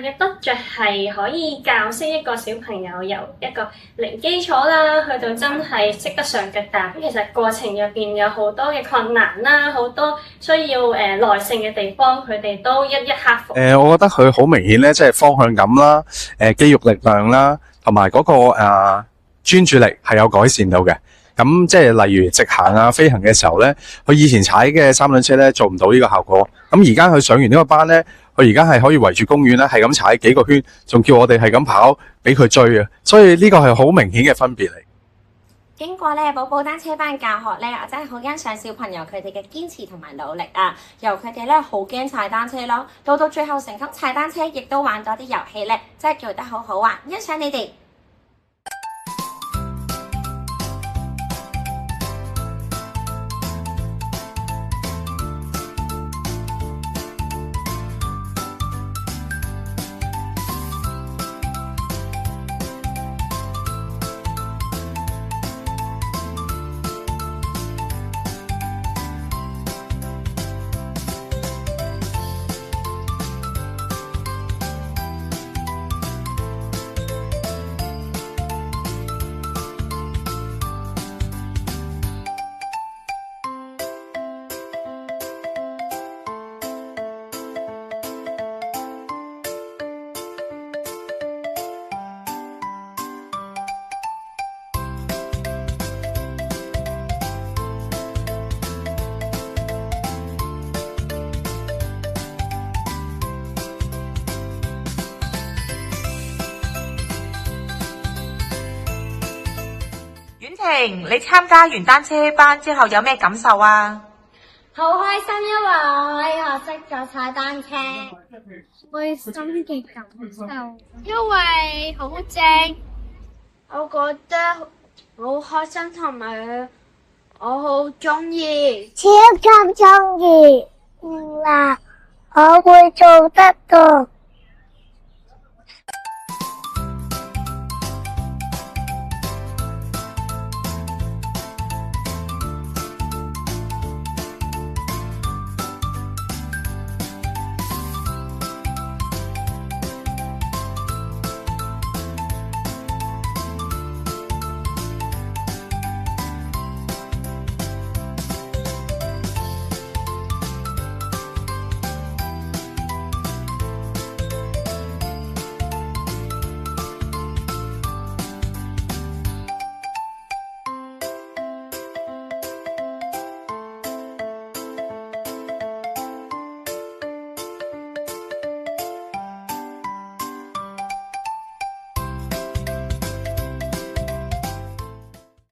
嘅得着係可以教識一個小朋友由一個零基礎啦，去到真係識得上腳踏。其實過程入邊有好多嘅困難啦，好多需要耐性嘅地方，佢哋都一一克服。我覺得佢好明顯咧，即係方向感啦、肌肉力量啦，同埋嗰個專注力係有改善到嘅。咁即係例如直行啊、飛行嘅時候咧，佢以前踩嘅三輪車咧做唔到呢個效果。咁而家佢上完呢個班咧，佢而家係可以圍住公園咧，係咁踩幾個圈，仲叫我哋係咁跑俾佢追啊！所以呢個係好明顯嘅分別嚟。經過咧寶寶單車班教學咧，我真係好欣賞小朋友佢哋嘅堅持同埋努力啊！由佢哋咧好驚踩單車咯，到最後成功踩單車，亦都玩多啲遊戲咧，真係做得好好啊！欣賞你哋。婉婷，你參加完單車班之後有咩感受啊？好開心，因為我可以學識咗踩單車。開心嘅感受，因為好正。我覺得好開心，同埋我好鍾意。超級鍾意。嗱，我會做得到。